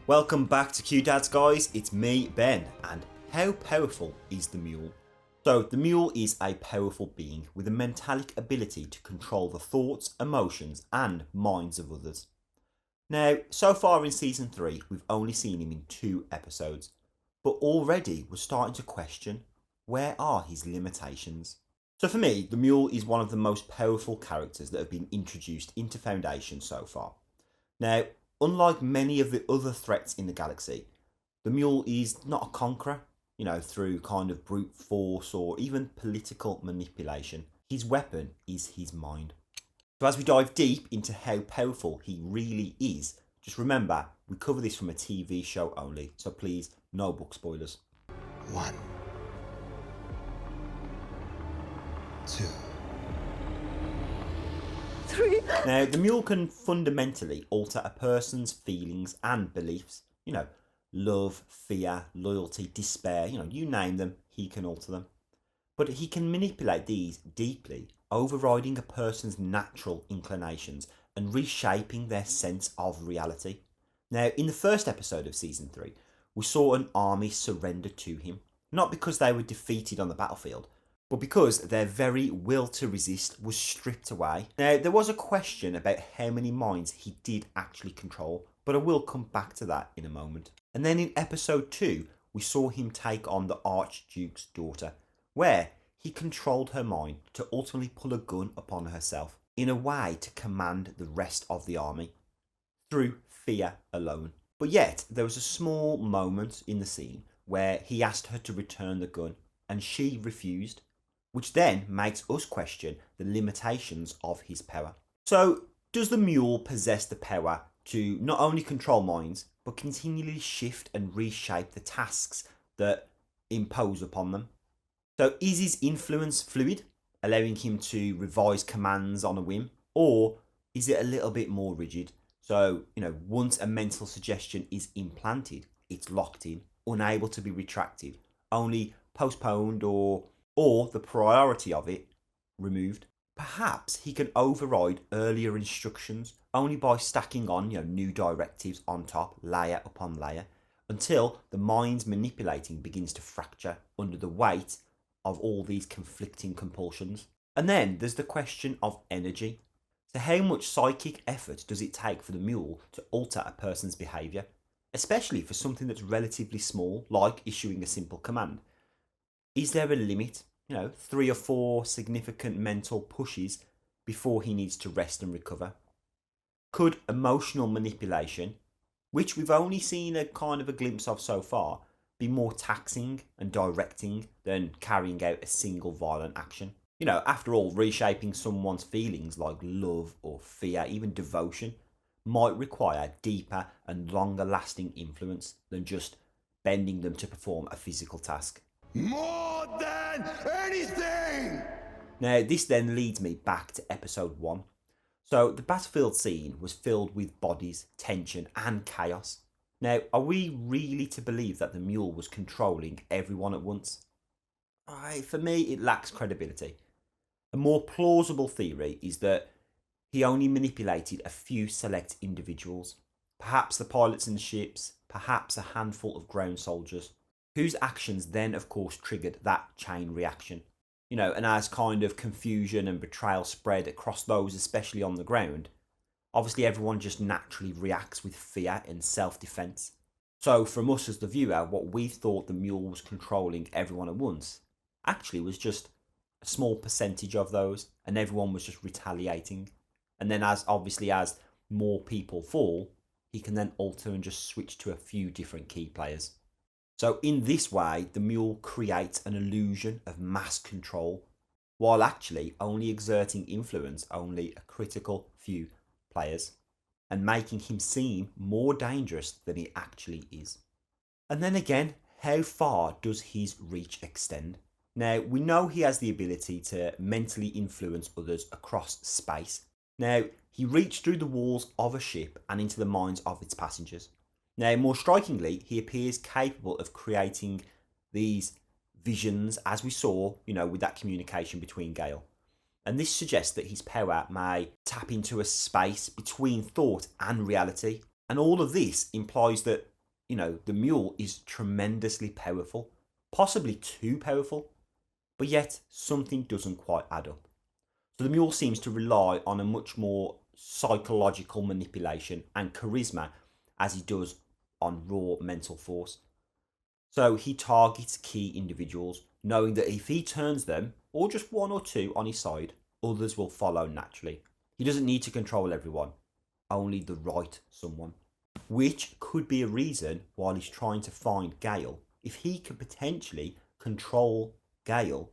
Welcome back to Q-Dads, guys. It's me, Ben, and how powerful is the Mule? So, the Mule is a powerful being with a mentalic ability to control the thoughts, emotions, and minds of others. Now, so far in Season 3, we've only seen him in 2 episodes, but already we're starting to question, where are his limitations? So for me, the Mule is one of the most powerful characters that have been introduced into Foundation so far. Now, unlike many of the other threats in the galaxy, the Mule is not a conqueror, through kind of brute force or even political manipulation. His weapon is his mind. So as we dive deep into how powerful he really is, just remember, we cover this from a TV show only, so please, no book spoilers. 1, 2, 3. Now, the Mule can fundamentally alter a person's feelings and beliefs. Love, fear, loyalty, despair, you name them, he can alter them. But he can manipulate these deeply, overriding a person's natural inclinations and reshaping their sense of reality. Now, in the first episode of Season 3, we saw an army surrender to him, not because they were defeated on the battlefield, but because their very will to resist was stripped away. Now, there was a question about how many minds he did actually control, but I will come back to that in a moment. And then in episode 2, we saw him take on the Archduke's daughter, where he controlled her mind to ultimately pull a gun upon herself in a way to command the rest of the army through fear alone. But yet, there was a small moment in the scene where he asked her to return the gun and she refused, which then makes us question the limitations of his power. So, does the Mule possess the power to not only control minds, but continually shift and reshape the tasks that impose upon them? So is his influence fluid, allowing him to revise commands on a whim? Or is it a little bit more rigid? So, once a mental suggestion is implanted, it's locked in, unable to be retracted, only postponed or the priority of it removed. Perhaps he can override earlier instructions only by stacking on new directives on top, layer upon layer, until the mind's manipulating begins to fracture under the weight of all these conflicting compulsions. And then there's the question of energy. So how much psychic effort does it take for the Mule to alter a person's behaviour, especially for something that's relatively small, like issuing a simple command? Is there a limit? 3 or 4 significant mental pushes before he needs to rest and recover? Could emotional manipulation, which we've only seen a kind of a glimpse of so far, be more taxing and directing than carrying out a single violent action? After all, reshaping someone's feelings like love or fear, even devotion, might require deeper and longer lasting influence than just bending them to perform a physical task. more than anything! Now, this then leads me back to episode 1. So, the battlefield scene was filled with bodies, tension, and chaos. Now, are we really to believe that the Mule was controlling everyone at once? For me, it lacks credibility. A more plausible theory is that he only manipulated a few select individuals, perhaps the pilots in the ships, perhaps a handful of ground soldiers, whose actions then, of course, triggered that chain reaction. And as kind of confusion and betrayal spread across those, especially on the ground, obviously everyone just naturally reacts with fear and self-defense. So from us as the viewer, what we thought the Mule was controlling everyone at once actually was just a small percentage of those, and everyone was just retaliating. And then as more people fall, he can then alter and just switch to a few different key players. So in this way, the Mule creates an illusion of mass control, while actually only exerting influence only a critical few players, and making him seem more dangerous than he actually is. And then again, how far does his reach extend? Now, we know he has the ability to mentally influence others across space. Now, he reached through the walls of a ship and into the minds of its passengers. Now, more strikingly, he appears capable of creating these visions, as we saw, with that communication between Gale. And this suggests that his power may tap into a space between thought and reality. And all of this implies that the mule is tremendously powerful, possibly too powerful, but yet something doesn't quite add up. So the mule seems to rely on a much more psychological manipulation and charisma as he does on raw mental force. So he targets key individuals, knowing that if he turns them, or just one or two, on his side, others will follow naturally. He doesn't need to control everyone, only the right someone. Which could be a reason while he's trying to find Gale. If he could potentially control Gale,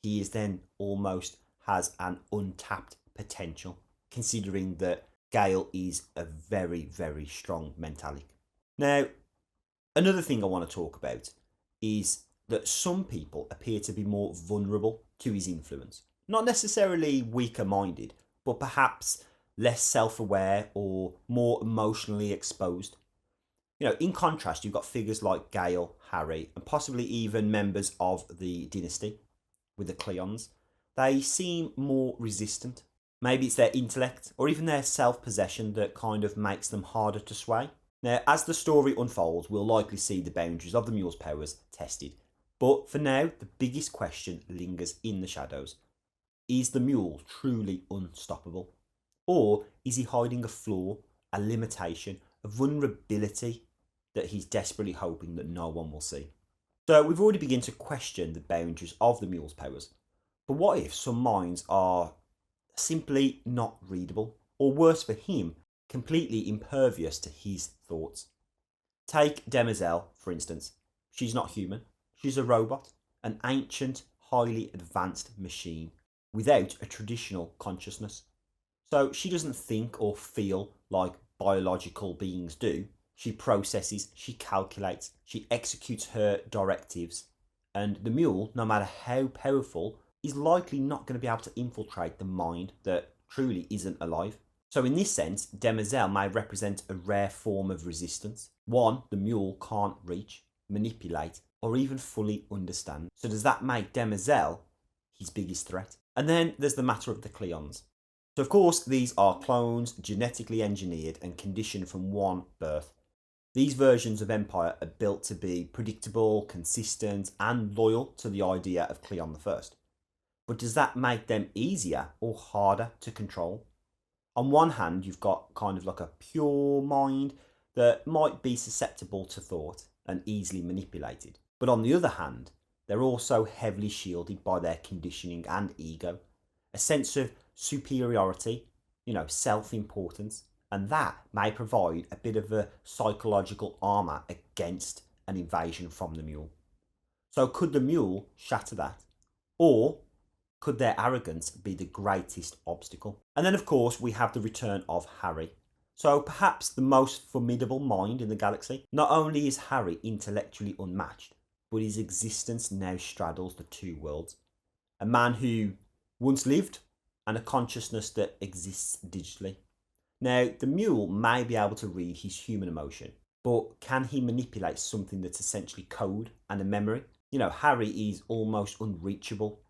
he is then almost has an untapped potential, considering that Gale is a very, very strong mentalic. Now, another thing I want to talk about is that some people appear to be more vulnerable to his influence. Not necessarily weaker minded, but perhaps less self aware or more emotionally exposed. In contrast, you've got figures like Gale, Harry, and possibly even members of the dynasty with the Cleons. They seem more resistant. Maybe it's their intellect or even their self possession that kind of makes them harder to sway. Now, as the story unfolds, we'll likely see the boundaries of the mule's powers tested. But for now, the biggest question lingers in the shadows. Is the mule truly unstoppable? Or is he hiding a flaw, a limitation, a vulnerability that he's desperately hoping that no one will see? So we've already begun to question the boundaries of the mule's powers. But what if some minds are simply not readable? Or worse for him, completely impervious to his thoughts? Take Demoiselle, for instance. She's not human. She's a robot, an ancient, highly advanced machine without a traditional consciousness. So she doesn't think or feel like biological beings do. She processes, she calculates, she executes her directives. And the mule, no matter how powerful, is likely not going to be able to infiltrate the mind that truly isn't alive. So in this sense, Demoiselle may represent a rare form of resistance. One the mule can't reach, manipulate, or even fully understand. So does that make Demoiselle his biggest threat? And then there's the matter of the Cleons. So of course, these are clones genetically engineered and conditioned from one birth. These versions of Empire are built to be predictable, consistent, and loyal to the idea of Cleon the First. But does that make them easier or harder to control? On one hand, you've got kind of like a pure mind that might be susceptible to thought and easily manipulated. But on the other hand, they're also heavily shielded by their conditioning and ego, a sense of superiority, self-importance, and that may provide a bit of a psychological armour against an invasion from the mule. So could the mule shatter that? Or could their arrogance be the greatest obstacle? And then, of course, we have the return of Harry. So perhaps the most formidable mind in the galaxy. Not only is Harry intellectually unmatched, but his existence now straddles the two worlds. A man who once lived and a consciousness that exists digitally. Now, the mule may be able to read his human emotion, but can he manipulate something that's essentially code and a memory? Harry is almost unreachable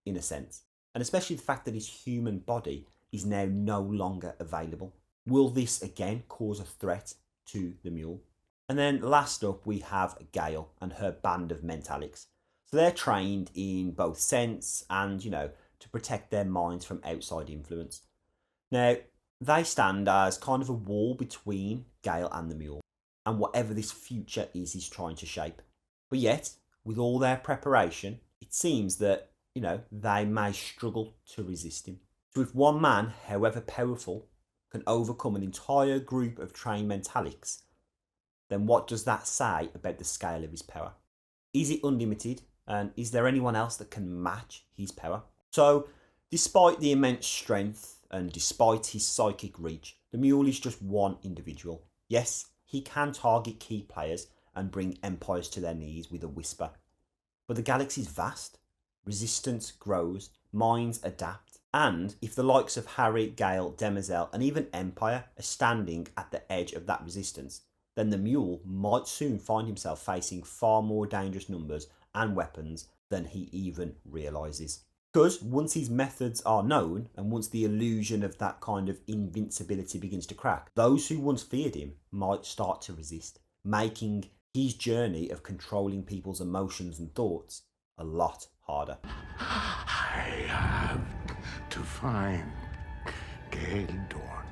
in a sense, and especially the fact that his human body is now no longer available. Will this again cause a threat to the mule? And then last up, we have Gale and her band of mentalics. So they're trained in both sense and, to protect their minds from outside influence. Now, they stand as kind of a wall between Gale and the mule, and whatever this future is he's trying to shape. But yet, with all their preparation, it seems that, they may struggle to resist him. So if one man, however powerful, can overcome an entire group of trained mentalics, then what does that say about the scale of his power? Is it unlimited? And is there anyone else that can match his power? So, despite the immense strength and despite his psychic reach, the mule is just one individual. Yes, he can target key players and bring empires to their knees with a whisper. But the galaxy is vast. Resistance grows, minds adapt. And if the likes of Harry, Gale, Demoiselle, and even Empire are standing at the edge of that resistance, then the mule might soon find himself facing far more dangerous numbers and weapons than he even realises. Because once his methods are known, and once the illusion of that kind of invincibility begins to crack, those who once feared him might start to resist. making his journey of controlling people's emotions and thoughts a lot harder. I have to find Gaeldor.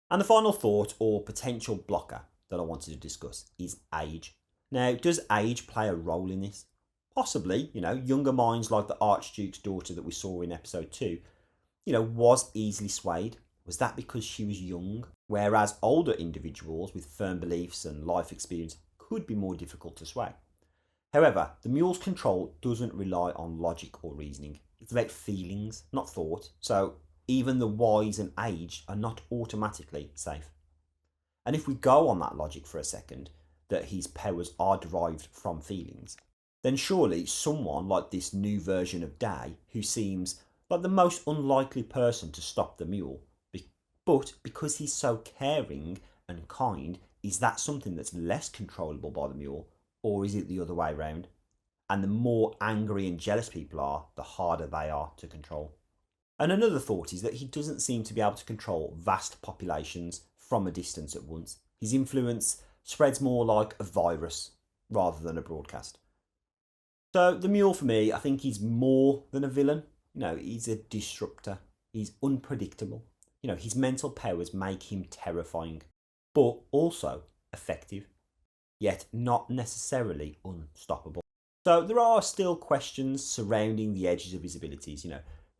And the final thought or potential blocker that I wanted to discuss is age. Now, does age play a role in this? Possibly, younger minds like the Archduke's daughter that we saw in episode 2, was easily swayed. Was that because she was young? Whereas older individuals with firm beliefs and life experience could be more difficult to sway. However, the mule's control doesn't rely on logic or reasoning. It's about feelings, not thought. So even the wise and aged are not automatically safe. And if we go on that logic for a second, that his powers are derived from feelings, then surely someone like this new version of Day, who seems like the most unlikely person to stop the mule, but because he's so caring and kind, is that something that's less controllable by the mule, or is it the other way around? And the more angry and jealous people are, the harder they are to control. And another thought is that he doesn't seem to be able to control vast populations from a distance at once. His influence spreads more like a virus rather than a broadcast. So the mule for me, I think he's more than a villain. He's a disruptor. He's unpredictable. His mental powers make him terrifying, but also effective, yet not necessarily unstoppable. So there are still questions surrounding the edges of his abilities.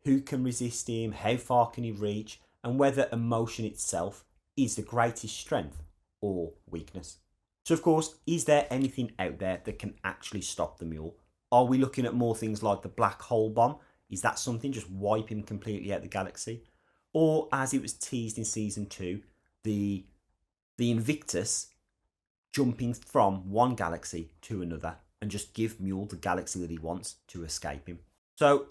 Who can resist him? How far can he reach? And whether emotion itself is the greatest strength or weakness. So of course, is there anything out there that can actually stop the mule? Are we looking at more things like the black hole bomb? Is that something just wipe him completely out of the galaxy? Or as it was teased in season 2, the Invictus jumping from one galaxy to another and just give Mule the galaxy that he wants to escape him. So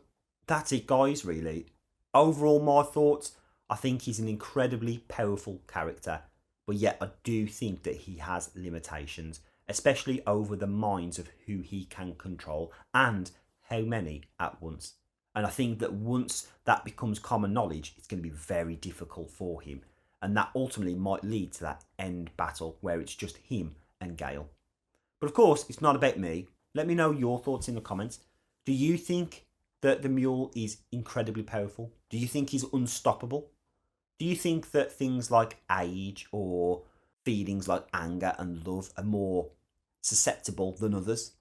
that's it, guys, really. Overall, my thoughts, I think he's an incredibly powerful character, but yet I do think that he has limitations, especially over the minds of who he can control and how many at once. And I think that once that becomes common knowledge, it's going to be very difficult for him. And that ultimately might lead to that end battle where it's just him and Gale. But of course, it's not about me. Let me know your thoughts in the comments. Do you think that the mule is incredibly powerful? Do you think he's unstoppable? Do you think that things like age or feelings like anger and love are more susceptible than others?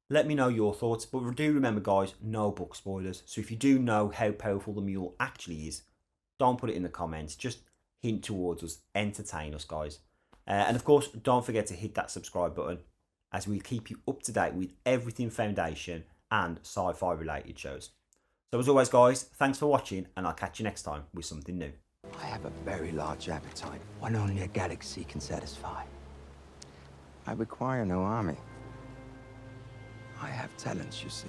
Let me know your thoughts, but do remember, guys, no book spoilers. So if you do know how powerful the mule actually is, don't put it in the comments. Just hint towards us, entertain us, guys. And of course, don't forget to hit that subscribe button, as we keep you up to date with everything Foundation and sci-fi related shows. So as always, guys, thanks for watching, and I'll catch you next time with something new. I have a very large appetite, one only a galaxy can satisfy. I require no army. I have talents, you see.